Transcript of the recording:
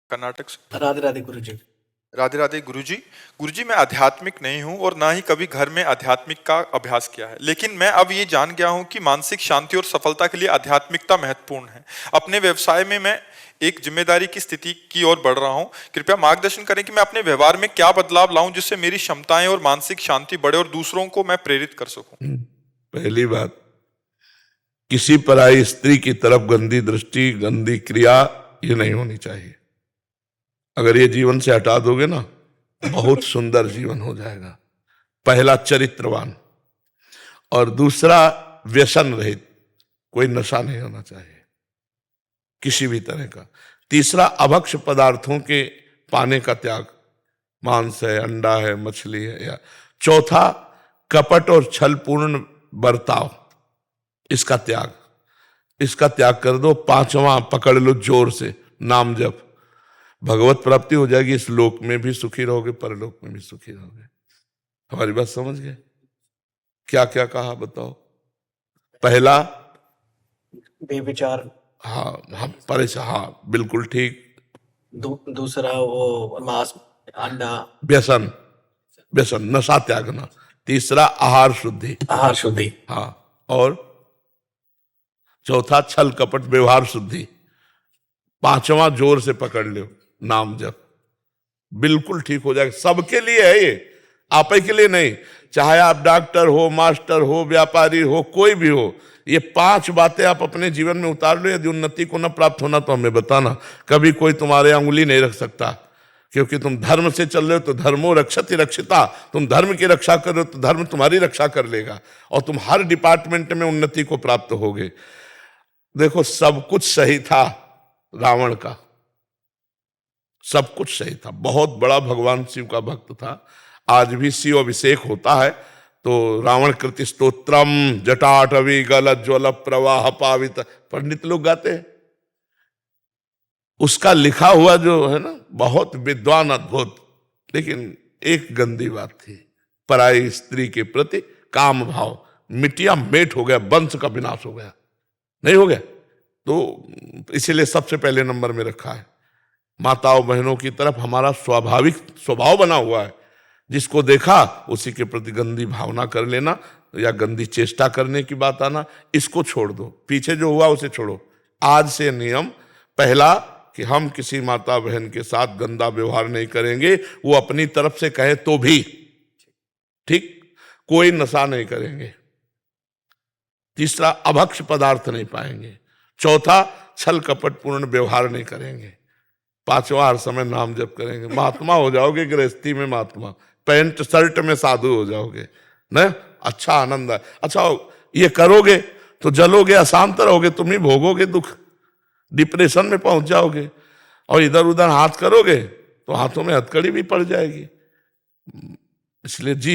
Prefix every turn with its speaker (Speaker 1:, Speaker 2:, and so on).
Speaker 1: कर्नाटक से।
Speaker 2: राधे राधे गुरु जी।
Speaker 1: राधे राधे गुरुजी। गुरुजी, मैं आध्यात्मिक नहीं हूं और ना ही कभी घर में आध्यात्मिक का अभ्यास किया है, लेकिन मैं अब ये जान गया हूं कि मानसिक शांति और सफलता के लिए आध्यात्मिकता महत्वपूर्ण है। अपने व्यवसाय में मैं एक जिम्मेदारी की स्थिति की ओर बढ़ रहा हूं। कृपया मार्गदर्शन करें कि मैं अपने व्यवहार में क्या बदलाव लाऊं जिससे मेरी क्षमताएं और मानसिक शांति बढ़े और दूसरों को मैं प्रेरित कर सकूं।
Speaker 3: पहली बात, किसी पराई स्त्री की तरफ गंदी दृष्टि, गंदी क्रिया ये नहीं होनी चाहिए। अगर ये जीवन से हटा दोगे ना, बहुत सुंदर जीवन हो जाएगा। पहला, चरित्रवान, और दूसरा व्यसन रहित, कोई नशा नहीं होना चाहिए किसी भी तरह का। तीसरा, अभक्ष पदार्थों के पाने का त्याग, मांस है, अंडा है, मछली है या। चौथा, कपट और छलपूर्ण बर्ताव, इसका त्याग कर दो। पांचवा, पकड़ लो जोर से, नाम जप, भगवत प्राप्ति हो जाएगी। इस लोक में भी सुखी रहोगे, परलोक में भी सुखी रहोगे। हमारी बात समझ गए? क्या क्या कहा बताओ? पहला,
Speaker 2: बेविचार।
Speaker 3: हाँ हाँ, परेशान, हाँ बिल्कुल ठीक।
Speaker 2: दूसरा वो मांस, अंडा,
Speaker 3: व्यसन, नशा त्यागना। तीसरा, आहार शुद्धि,
Speaker 2: आहार शुद्धि।
Speaker 3: हाँ। और चौथा, छल कपट व्यवहार शुद्धि। पांचवा, जोर से पकड़ लो, नाम जप। बिल्कुल ठीक हो जाएगा। सबके लिए है ये, आप ही के लिए नहीं। चाहे आप डॉक्टर हो, मास्टर हो, व्यापारी हो, कोई भी हो, ये 5 बातें आप अपने जीवन में उतार लो। यदि उन्नति को न प्राप्त होना तो हमें बताना। कभी कोई तुम्हारे अंगुली नहीं रख सकता, क्योंकि तुम धर्म से चल रहे हो तो धर्मो रक्षति रक्षिता। तुम धर्म की रक्षा कर रहे हो तो धर्म तुम्हारी रक्षा कर लेगा, और तुम हर डिपार्टमेंट में उन्नति को प्राप्त होगे। देखो, सब कुछ सही था रावण का, सब कुछ सही था। बहुत बड़ा भगवान शिव का भक्त था। आज भी शिव अभिषेक होता है तो रावण कृति स्तोत्रम जटाटवी गल ज्वल प्रवाह पावित पंडित लोग गाते हैं। उसका लिखा हुआ जो है ना, बहुत विद्वान, अद्भुत। लेकिन एक गंदी बात थी, पराई स्त्री के प्रति काम भाव, मिटिया मेट हो गया, वंश का विनाश हो गया। नहीं हो गया तो इसीलिए सबसे पहले नंबर में रखा है। माताओं बहनों की तरफ हमारा स्वाभाविक स्वभाव बना हुआ है, जिसको देखा उसी के प्रति गंदी भावना कर लेना या गंदी चेष्टा करने की बात आना, इसको छोड़ दो। पीछे जो हुआ उसे छोड़ो। आज से नियम पहला कि हम किसी माता बहन के साथ गंदा व्यवहार नहीं करेंगे, वो अपनी तरफ से कहे तो भी, ठीक। कोई नशा नहीं करेंगे। तीसरा, अभक्ष पदार्थ नहीं पाएंगे। चौथा, छल कपट पूर्ण व्यवहार नहीं करेंगे। पांचवा, हर समय नाम जप करेंगे। महात्मा हो जाओगे, गृहस्थी में महात्मा, पैंट शर्ट में साधु हो जाओगे ना। अच्छा आनंद है। अच्छा, ये करोगे तो जलोगे, अशांत रहोगे, तुम ही भोगोगे दुख, डिप्रेशन में पहुंच जाओगे। और इधर उधर हाथ करोगे तो हाथों में हथकड़ी भी पड़ जाएगी। इसलिए जी